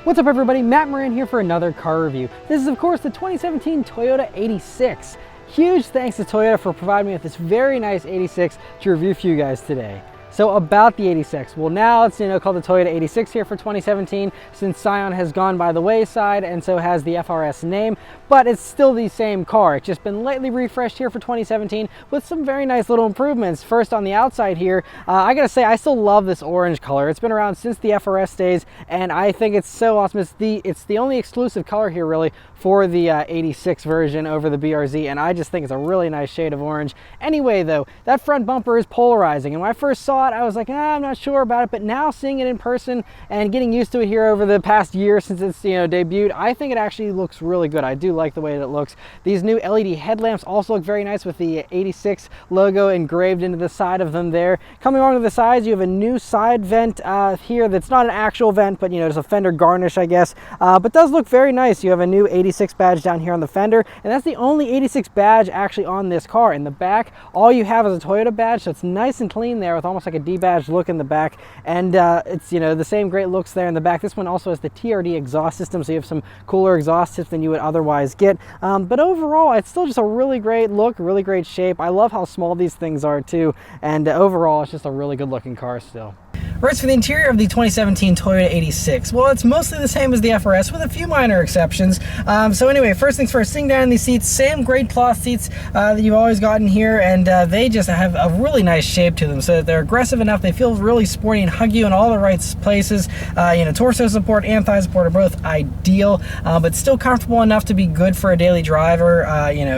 What's up everybody, Matt Maran here for another car review. This is of course the 2017 Toyota 86. Huge thanks to Toyota for providing me with this very nice 86 to review for you guys today. So about the 86, well now it's called the Toyota 86 here for 2017 since Scion has gone by the wayside and so has the FRS name, but it's still the same car. It's just been lightly refreshed here for 2017 with some very nice little improvements. First on the outside here, I gotta say I still love this orange color. It's been around since the FRS days and I think it's so awesome. It's the only exclusive color here really for the 86 version over the BRZ, and I just think it's a really nice shade of orange. Anyway though, that front bumper is polarizing, and when I first saw it I was like, I'm not sure about it, but now seeing it in person and getting used to it here over the past year since it's debuted, I think it actually looks really good. I do like the way that it looks. These new LED headlamps also look very nice with the 86 logo engraved into the side of them there. Coming along to the sides, you have a new side vent here that's not an actual vent, but just a fender garnish, I guess, but does look very nice. You have a new 86 badge down here on the fender, and that's the only 86 badge actually on this car. In the back, all you have is a Toyota badge, so it's nice and clean there with almost like a D-badge look in the back, and it's the same great looks there in the back. This one also has the TRD exhaust system, so you have some cooler exhaust tips than you would otherwise get, but overall it's still just a really great look, really great shape. I love how small these things are too, and overall it's just a really good looking car still. Right, for the interior of the 2017 Toyota 86, well, it's mostly the same as the FRS with a few minor exceptions. So anyway, first things first, sitting down in these seats, same great cloth seats that you've always gotten here, and they just have a really nice shape to them, so that they're aggressive enough, they feel really sporty and hug you in all the right places. Torso support and thigh support are both ideal, but still comfortable enough to be good for a daily driver,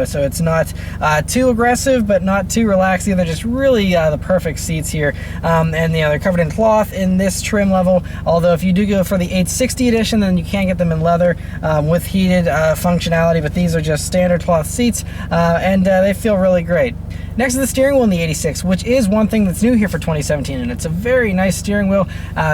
so it's not too aggressive, but not too relaxed either. Just really the perfect seats here, and they're covered in cloth in this trim level, although if you do go for the 860 edition then you can get them in leather with heated functionality, but these are just standard cloth seats, and they feel really great. Next to the steering wheel in the 86, which is one thing that's new here for 2017, and it's a very nice steering wheel,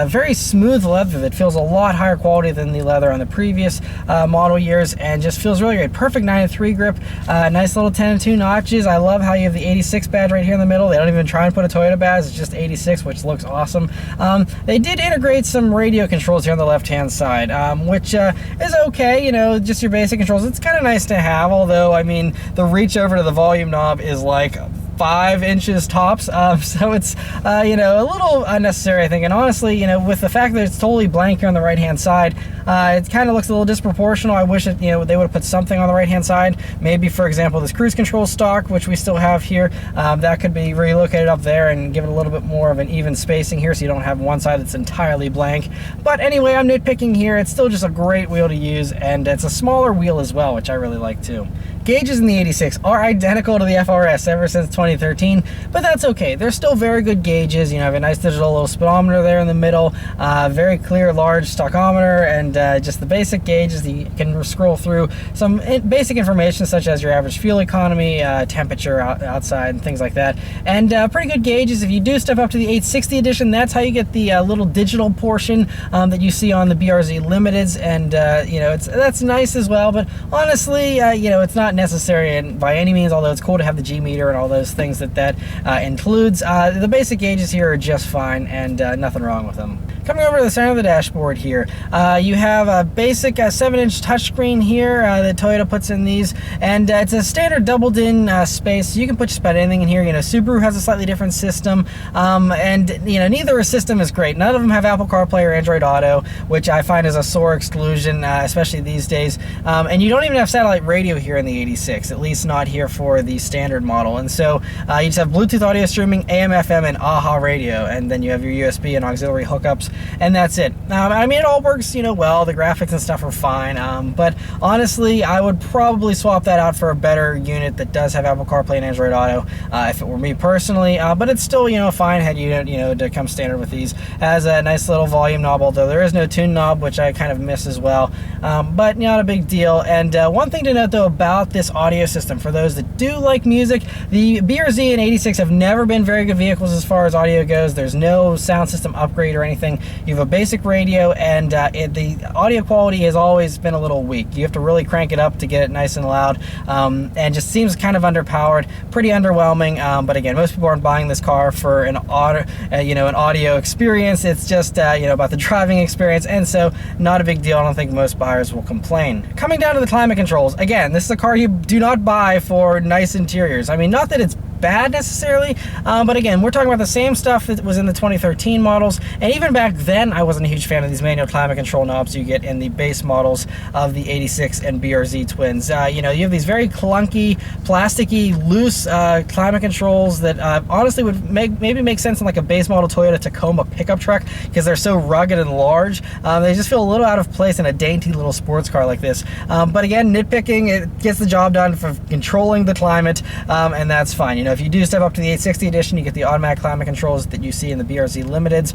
very smooth leather that feels a lot higher quality than the leather on the previous model years, and just feels really great. Perfect 9-3 grip, nice little 10-2 notches. I love how you have the 86 badge right here in the middle. They don't even try and put a Toyota badge, it's just 86, which looks awesome. They did integrate some radio controls here on the left-hand side, which is okay, just your basic controls. It's kind of nice to have, although, I mean, the reach over to the volume knob is like 5 inches tops, so it's a little unnecessary, I think. And honestly, with the fact that it's totally blank here on the right hand side, it kind of looks a little disproportional. I wish that they would have put something on the right hand side. Maybe, for example, this cruise control stock, which we still have here, that could be relocated up there and give it a little bit more of an even spacing here, so you don't have one side that's entirely blank. But anyway, I'm nitpicking here. It's still just a great wheel to use, and it's a smaller wheel as well, which I really like too. Gauges in the 86 are identical to the FRS ever since 2013, but that's okay. They're still very good gauges. You have a nice digital little speedometer there in the middle, very clear large tachometer, and just the basic gauges that you can scroll through some basic information such as your average fuel economy, temperature outside, and things like that. And pretty good gauges. If you do step up to the 860 edition, that's how you get the little digital portion that you see on the BRZ Limiteds, and that's nice as well. But honestly, it's not necessary by any means, although it's cool to have the G meter and all those things that includes. The basic gauges here are just fine, and nothing wrong with them. Coming over to the center of the dashboard here, you have a basic 7-inch touchscreen here that Toyota puts in these, and it's a standard doubled-in space, so you can put just about anything in here. Subaru has a slightly different system, and neither system is great. None of them have Apple CarPlay or Android Auto, which I find is a sore exclusion, especially these days. And you don't even have satellite radio here in the 86, at least not here for the standard model. And so you just have Bluetooth audio streaming, AM, FM, and AHA radio, and then you have your USB and auxiliary hookups, and that's it. I mean, it all works, well, the graphics and stuff are fine, but honestly, I would probably swap that out for a better unit that does have Apple CarPlay and Android Auto, if it were me personally, but it's still, a fine head unit, to come standard with these. Has a nice little volume knob, although there is no tune knob, which I kind of miss as well, but not a big deal. And one thing to note, though, about this audio system, for those that do like music, the BRZ and 86 have never been very good vehicles as far as audio goes. There's no sound system upgrade or anything You have a basic radio, and the audio quality has always been a little weak. You have to really crank it up to get it nice and loud, and just seems kind of underpowered, pretty underwhelming. But again, most people aren't buying this car for an audio experience. It's just about the driving experience, and so not a big deal. I don't think most buyers will complain. Coming down to the climate controls, again, this is a car you do not buy for nice interiors. I mean, not that it's bad necessarily, but again, we're talking about the same stuff that was in the 2013 models, and even back then I wasn't a huge fan of these manual climate control knobs you get in the base models of the 86 and BRZ twins. You have these very clunky, plasticky, loose climate controls that honestly would maybe make sense in like a base model Toyota Tacoma pickup truck, because they're so rugged and large. They just feel a little out of place in a dainty little sports car like this. But again, nitpicking, it gets the job done for controlling the climate, and that's fine. If you do step up to the 860 edition, you get the automatic climate controls that you see in the BRZ Limiteds,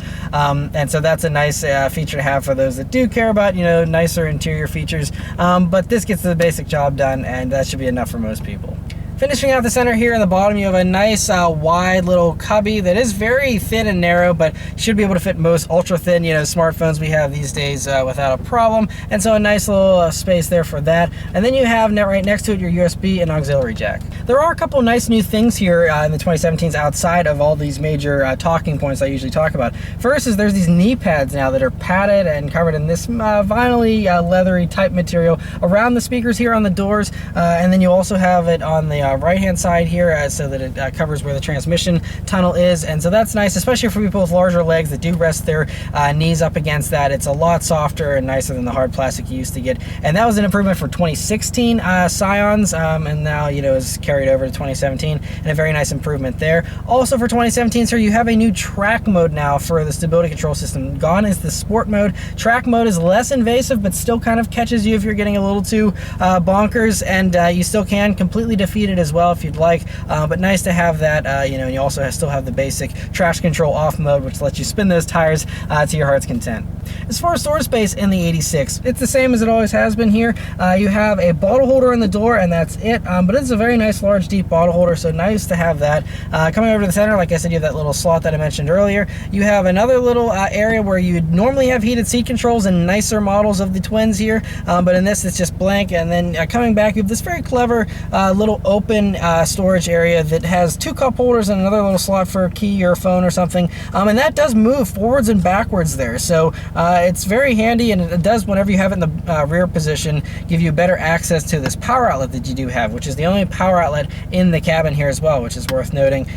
and so that's a nice feature to have for those that do care about nicer interior features. But this gets the basic job done, and that should be enough for most people. Finishing out the center here in the bottom, you have a nice wide little cubby that is very thin and narrow, but should be able to fit most ultra thin smartphones we have these days without a problem. And so a nice little space there for that. And then you have right next to it your USB and auxiliary jack. There are a couple nice new things here in the 2017s outside of all these major talking points I usually talk about. First is there's these knee pads now that are padded and covered in this vinyl-y, leathery type material around the speakers here on the doors, and then you also have it on the right hand side here so that it covers where the transmission tunnel is, and so that's nice, especially for people with larger legs that do rest their knees up against that. It's a lot softer and nicer than the hard plastic you used to get, and that was an improvement for 2016 Scions, and now is carried over to 2017, and a very nice improvement there. Also for 2017, sir, you have a new track mode now for the stability control system. Gone is the sport mode. Track mode is less invasive, but still kind of catches you if you're getting a little too bonkers, and you still can completely defeat it as well if you'd like, but nice to have that. And you also still have the basic traction control off mode, which lets you spin those tires to your heart's content. As far as storage space in the 86, it's the same as it always has been here. You have a bottle holder in the door, and that's it, but it's a very nice large deep bottle holder, so nice to have that. Coming over to the center, like I said, you have that little slot that I mentioned earlier. You have another little area where you'd normally have heated seat controls in nicer models of the twins here, but in this it's just blank. And then coming back, you have this very clever little open storage area that has two cup holders and another little slot for a key or a phone or something, and that does move forwards and backwards there, so it's very handy, and it does, whenever you have it in the rear position, give you better access to this power outlet that you do have, which is the only power outlet in the cabin here as well, which is worth noting.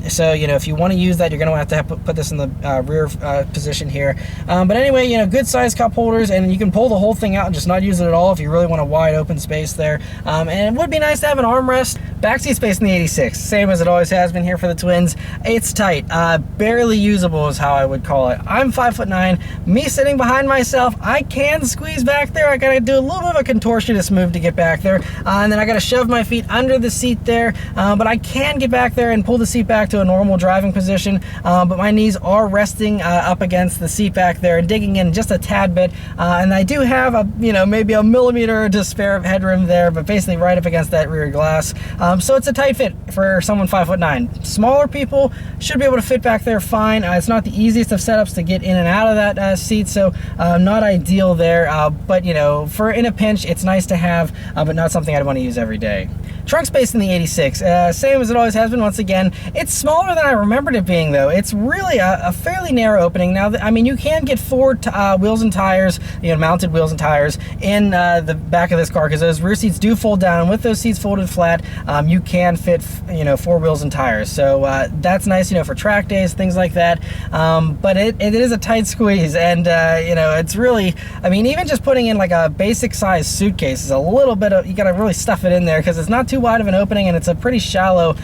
So if you want to use that, you're going to have to put this in the rear position here, but anyway, good sized cup holders, and you can pull the whole thing out and just not use it at all if you really want a wide open space there, and it would be nice to have an armrest. Backseat space in the 86, same as it always has been here for the twins. It's tight, barely usable is how I would call it. I'm 5'9", me sitting behind myself, I can squeeze back there. I gotta do a little bit of a contortionist move to get back there, and then I gotta shove my feet under the seat there, but I can get back there and pull the seat back to a normal driving position, but my knees are resting up against the seat back there and digging in just a tad bit, and I do have a maybe a millimeter to spare of headroom there, but basically right up against that rear glass. So it's a tight fit for someone 5'9". Smaller people should be able to fit back there fine. It's not the easiest of setups to get in and out of that seat, so not ideal there, but for in a pinch it's nice to have, but not something I'd want to use every day. Trunk space in the 86, same as it always has been. Once again, it's smaller than I remembered it being, though. It's really a fairly narrow opening. Now, I mean, you can get four wheels and tires, mounted wheels and tires in the back of this car, because those rear seats do fold down, and with those seats folded flat, you can fit, four wheels and tires. So that's nice, for track days, things like that. But it is a tight squeeze, and it's really, I mean, even just putting in like a basic size suitcase is a little bit of, you got to really stuff it in there, because it's not too wide of an opening, and it's a pretty shallow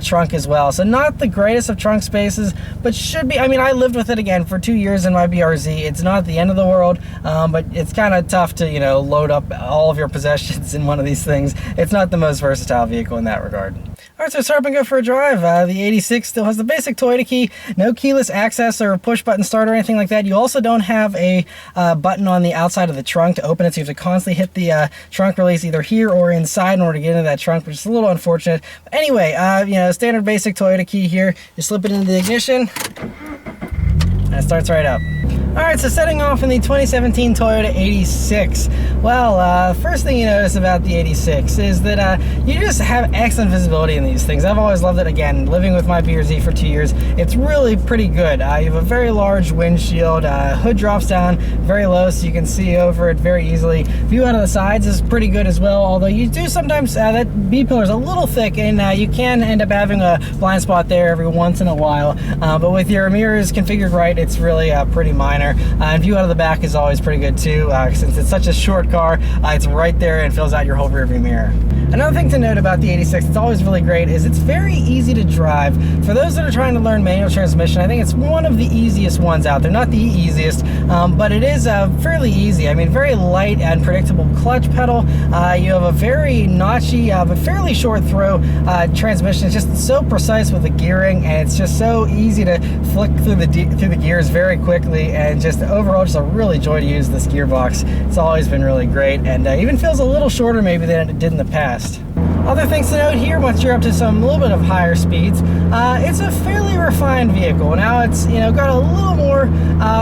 trunk as well. So not the greatest of trunk spaces, but should be, I mean, I lived with it again for 2 years in my BRZ. It's not the end of the world, but it's kind of tough to, load up all of your possessions in one of these things. It's not the most versatile vehicle in that regard. Alright, so start up and go for a drive. The 86 still has the basic Toyota key, no keyless access or push button start or anything like that. You also don't have a button on the outside of the trunk to open it, so you have to constantly hit the trunk release either here or inside in order to get into that trunk, which is a little unfortunate. But anyway, standard basic Toyota key here. You slip it into the ignition, and it starts right up. All right, so setting off in the 2017 Toyota 86. Well, first thing you notice about the 86 is that you just have excellent visibility in these things. I've always loved it. Again, living with my BRZ for 2 years, it's really pretty good. You have a very large windshield. Hood drops down very low, so you can see over it very easily. View out of the sides is pretty good as well, although you do sometimes, that B-pillar is a little thick, and you can end up having a blind spot there every once in a while. But with your mirrors configured right, it's really pretty minor. And view out of the back is always pretty good too, since it's such a short car. It's right there and fills out your whole rearview mirror. Another thing to note about the 86, it's always really great, is it's very easy to drive. For those that are trying to learn manual transmission, I think it's one of the easiest ones out there. Not the easiest, but it is fairly easy. I mean, very light and predictable clutch pedal. You have a very notchy but fairly short throw transmission. It's just so precise with the gearing, and it's just so easy to flick through the gears very quickly, and just overall just a really joy to use this gearbox. It's always been really great, and even feels a little shorter maybe than it did in the past. Other things to note here, once you're up to some little bit of higher speeds, it's a fairly refined vehicle. Now it's got a little more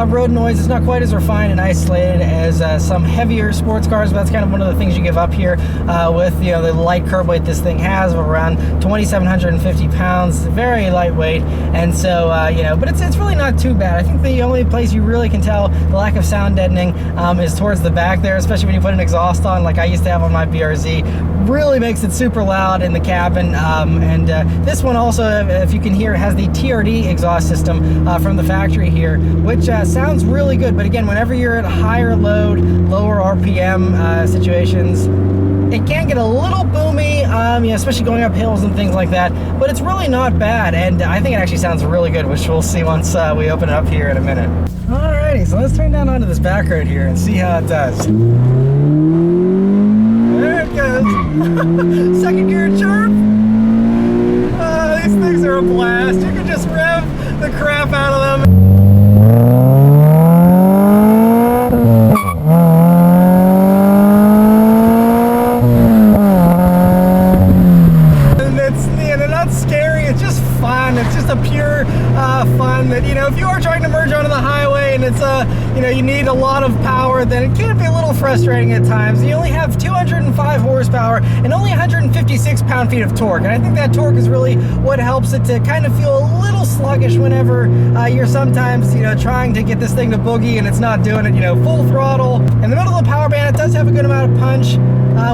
road noise. It's not quite as refined and isolated as some heavier sports cars, but that's kind of one of the things you give up here with the light curb weight this thing has of around 2,750 pounds. Very lightweight, and so but it's really not too bad. I think the only place you really can tell the lack of sound deadening is towards the back there, especially when you put an exhaust on like I used to have on my BRZ. Really makes it super loud in the cabin, and this one also, if you can hear, has the TRD exhaust system from the factory here, which sounds really good. But again, whenever you're at higher load, lower RPM situations, it can get a little boomy, especially going up hills and things like that, but it's really not bad, and I think it actually sounds really good, which we'll see once we open it up here in a minute. Alrighty, so let's turn down onto this back road here and see how it does. There it goes. Second gear chirp. These things are a blast. You can just rev the crap out of them. They're not scary. It's just fun. It's just a pure fun that, if you are trying to merge onto the highway and it's you need a lot of power, then it can be a little frustrating at times. You only have 205 horsepower and only 156 pound-feet of torque, and I think that torque is really what helps it to kind of feel a little sluggish whenever you're sometimes trying to get this thing to boogie and it's not doing it full throttle. In the middle of the power band, it does have a good amount of punch,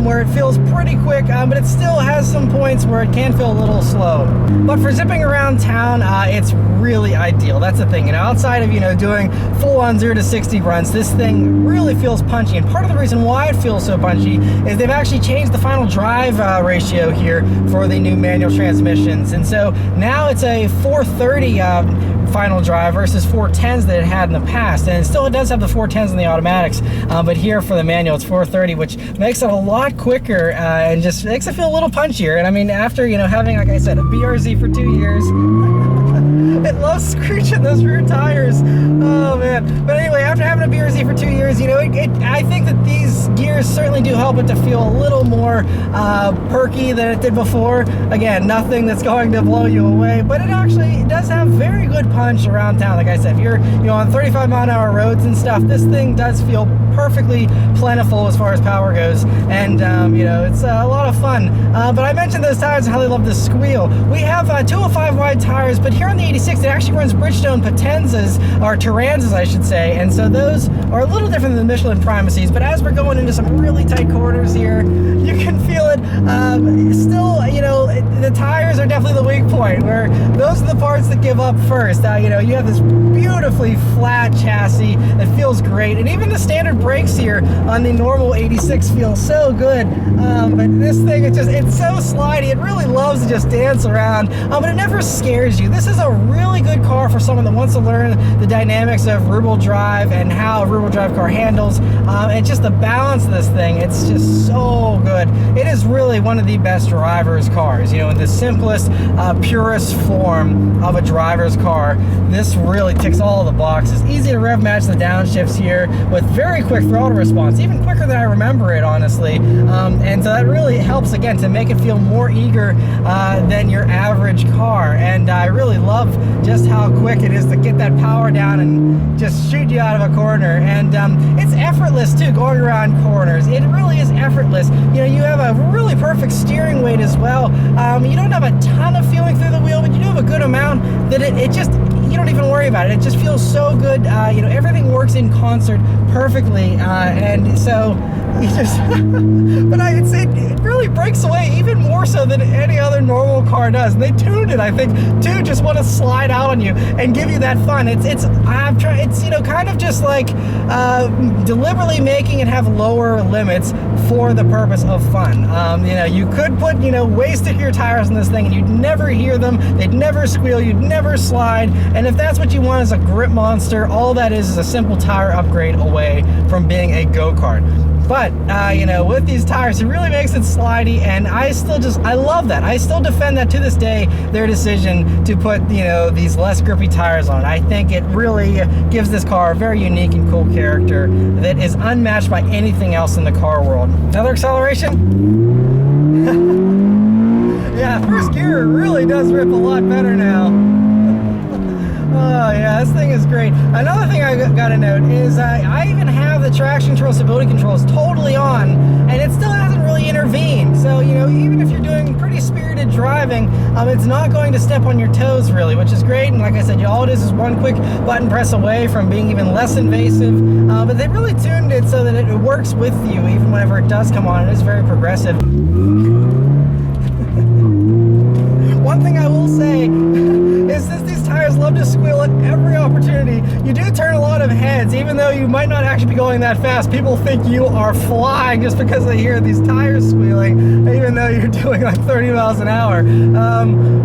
where it feels pretty quick, but it still has some points where it can feel a little slow. But for zipping around town, it's really ideal. That's the thing, outside of doing full-on 0 to 60 runs, this thing really feels punchy. And part of the reason why it feels so punchy is they've actually changed the final drive ratio here for the new manual transmissions, and so now it's a 430 final drive versus 410s that it had in the past, and it does have the 410s in the automatics, but here for the manual it's 430, which makes it a lot quicker and just makes it feel a little punchier. And I mean, after having, like I said, a BRZ for 2 years, it loves screeching those rear tires. Oh man! But anyway, after having a BRZ for 2 years, I think that these gears certainly do help it to feel a little more perky than it did before. Again, nothing that's going to blow you away, but it actually does have very good punch around town. Like I said, if you're on 35-mile-an-hour roads and stuff, this thing does feel perfectly plentiful as far as power goes, and it's a lot of fun. But I mentioned those tires and how they love to squeal. We have 205 wide tires, but here on the 86 it actually runs Bridgestone Potenzas, or Turanzas I should say, and so those are a little different than the Michelin Primacies. But as we're going into some really tight corners here, you can feel it. Still, the tires are definitely the weak point, where those are the parts that give up first. You have this beautifully flat chassis that feels great, and even the standard brakes here on the normal 86 feel so good. But this thing, it's so slidey. It really loves to just dance around, but it never scares you. This is a really good car for someone that wants to learn the dynamics of rear-wheel drive and how a rear-wheel drive car handles, and just the balance of this thing. It's just so good. It is really one of the best driver's cars. In the simplest, purest form of a driver's car, this really ticks all the boxes. Easy to rev match the downshift. shifts here with very quick throttle response, even quicker than I remember it, honestly. And so that really helps, again, to make it feel more eager than your average car. And I really love just how quick it is to get that power down and just shoot you out of a corner. And it's effortless too, going around corners. It really is effortless. You know, you have a really perfect steering weight as well. You don't have a ton of feeling through the wheel, but you do have a good amount that it just, you don't even worry about it. It just feels so good. You know, everything works in concert perfectly. And so you just, but I'd say it really breaks away even more so than any other normal car does. And they tuned it, I think, to just want to slide out on you and give you that fun. It's you know, kind of just like deliberately making it have lower limits for the purpose of fun. You know, you could put, you know, way stickier tires on this thing and you'd never hear them. They'd never squeal. You'd never slide. And if that's what you want as a grip monster, all that is a simple tire upgrade away from being a go-kart. But, you know, with these tires, it really makes it slidey, and I love that. I still defend that to this day, their decision to put, you know, these less grippy tires on. I think it really gives this car a very unique and cool character that is unmatched by anything else in the car world. Another acceleration? Yeah, first gear really does rip a lot better now. Oh yeah, this thing is great. Another thing I gotta note is I even have the traction control, stability controls totally on, and it still hasn't really intervened. So, you know, even if you're doing pretty spirited driving, it's not going to step on your toes really, which is great. And like I said, all it is one quick button press away from being even less invasive. But they really tuned it so that it works with you even whenever it does come on. It is very progressive. One thing I will say is that these tires love to squeal at every opportunity. You do turn a lot of heads, even though you might not actually be going that fast. People think you are flying just because they hear these tires squealing, even though you're doing like 30 miles an hour.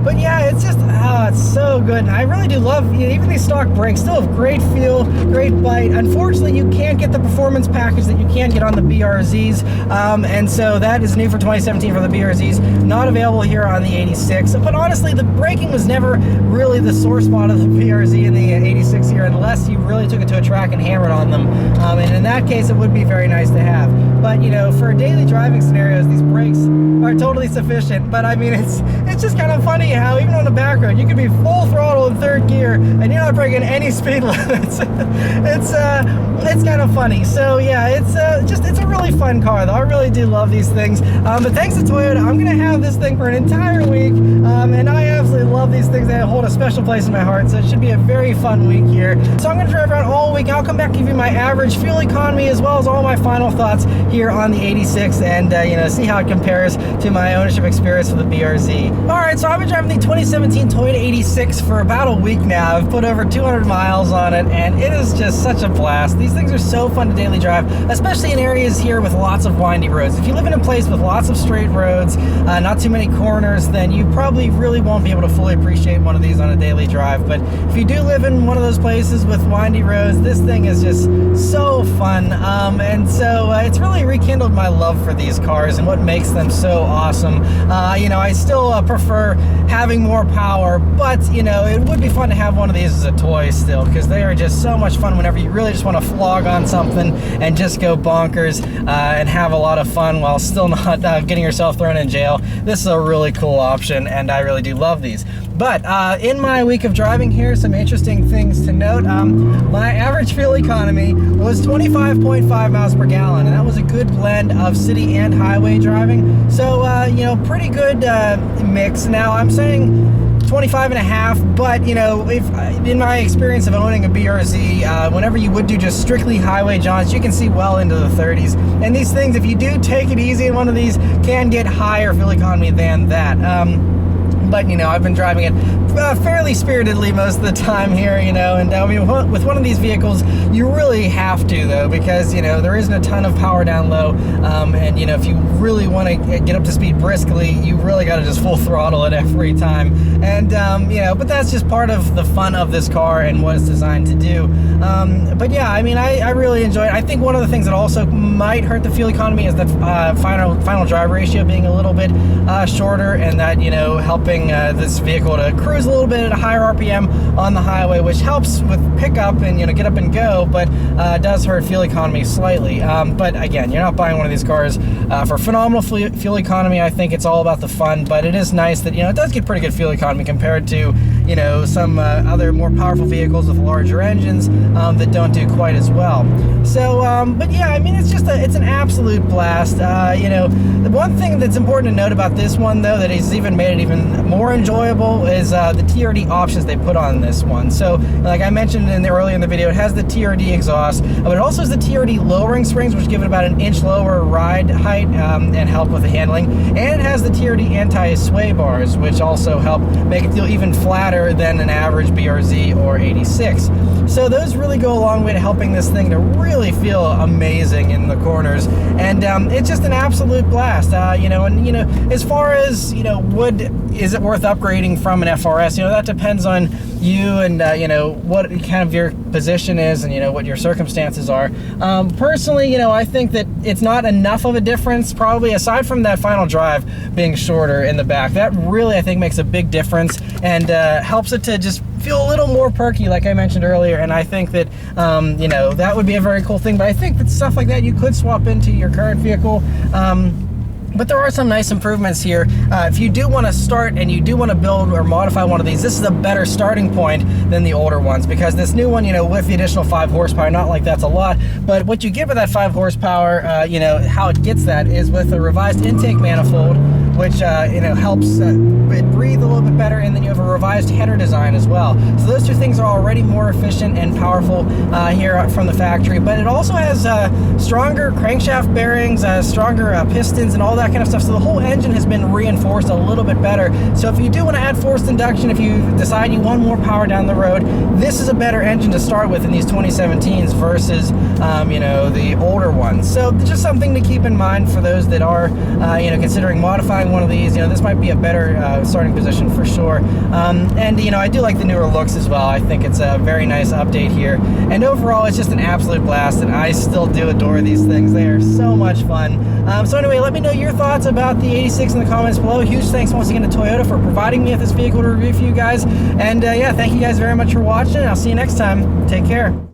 But yeah, it's just, it's so good. And I really do love, you know, even these stock brakes still have great feel, great bite. Unfortunately, you can't get the performance package that you can get on the BRZs. And so that is new for 2017 for the BRZs, not available here on the 86. But honestly, the braking was never really the sore spot of the BRZ in the 86 here, unless you really took it to a track and hammered on them. And in that case, it would be very nice to have. But, you know, for daily driving scenarios, these brakes are totally sufficient. But I mean, it's just kind of funny how even on the back road, you can be full throttle in third gear and you're not breaking any speed limits. It's kind of funny. So yeah, it's a really fun car though. I really do love these things. But thanks to Toyota, I'm gonna have this thing for an entire week. And I absolutely love these things. They hold a special place in my heart. So it should be a very fun week here. So I'm gonna drive around all week. I'll come back and give you my average fuel economy as well as all my final thoughts here on the 86 and you know, see how it compares to my ownership experience with the BRZ. All right, so I've been driving the 2017 Toyota 86 for about a week now. I've put over 200 miles on it, and it is just such a blast. These things are so fun to daily drive, especially in areas here with lots of windy roads. If you live in a place with lots of straight roads, not too many corners, then you probably really won't be able to fully appreciate one of these on a daily drive. But if you do live in one of those places with windy roads, this thing is just so fun. And so it's really rekindled my love for these cars and what makes them so awesome. You know, I still prefer having more power, but you know, it would be fun to have one of these as a toy still, because they are just so much fun whenever you really just want to flog on something and just go bonkers and have a lot of fun while still not getting yourself thrown in jail. This is a really cool option, and I really do love these. But in my week of driving here, some interesting things to note. My average fuel economy was 25.5 miles per gallon, and that was a good blend of city and highway driving. So, you know, pretty good mix. Now, I'm saying 25 and a half, but you know, if in my experience of owning a BRZ, whenever you would do just strictly highway jaunts, you can see well into the 30s. And these things, if you do take it easy in one of these, can get higher fuel economy than that. But you know, I've been driving it fairly spiritedly most of the time here, you know, and I mean, with one of these vehicles, you really have to though, because you know, there isn't a ton of power down low, and you know, if you really want to get up to speed briskly, you really got to just full throttle it every time. And you know, but that's just part of the fun of this car and what it's designed to do. But yeah, I mean, I really enjoy it. I think one of the things that also might hurt the fuel economy is the final drive ratio being a little bit shorter, and that, you know, helping this vehicle to cruise cruise a little bit at a higher RPM on the highway, which helps with pickup and, you know, get up and go, but does hurt fuel economy slightly. But again, you're not buying one of these cars for phenomenal fuel economy. I think it's all about the fun, but it is nice that, you know, it does get pretty good fuel economy compared to, you know, some other more powerful vehicles with larger engines that don't do quite as well. So, but yeah, I mean, it's just it's an absolute blast. You know, the one thing that's important to note about this one, though, that has even made it even more enjoyable is the TRD options they put on this one. So, like I mentioned earlier in the video, it has the TRD exhaust, but it also has the TRD lowering springs, which give it about an inch lower ride height and help with the handling. And it has the TRD anti-sway bars, which also help make it feel even flatter than an average BRZ or 86. So those really go a long way to helping this thing to really feel amazing in the corners, and it's just an absolute blast. You know, and you know, as far as, you know, is it worth upgrading from an FRS? You know, that depends on you and you know, what kind of your position is and, you know, what your circumstances are. Personally, you know, I think that it's not enough of a difference, probably, aside from that final drive being shorter in the back. That really, I think, makes a big difference and helps it to just feel a little more perky, like I mentioned earlier. And I think that you know, that would be a very cool thing. But I think that stuff like that you could swap into your current vehicle. But there are some nice improvements here. If you do want to start and you do want to build or modify one of these, this is a better starting point than the older ones, because this new one, you know, with the additional 5 horsepower, not like that's a lot, but what you get with that 5 horsepower, you know, how it gets that is with a revised intake manifold, which you know, helps it breathe a little bit better, and then you have a revised header design as well. So those two things are already more efficient and powerful here from the factory, but it also has stronger crankshaft bearings, stronger pistons, and all that kind of stuff. So the whole engine has been reinforced a little bit better. So if you do want to add forced induction, if you decide you want more power down the road, this is a better engine to start with in these 2017s versus you know, the older ones. So just something to keep in mind for those that are you know, considering modifying one of these. You know, this might be a better starting position for sure. And you know, I do like the newer looks as well. I think it's a very nice update here, and overall it's just an absolute blast, and I still do adore these things. They are so much fun. So anyway, let me know your thoughts about the 86 in the comments below. Huge thanks once again to Toyota for providing me with this vehicle to review for you guys, and yeah, thank you guys very much for watching. I'll see you next time. Take care.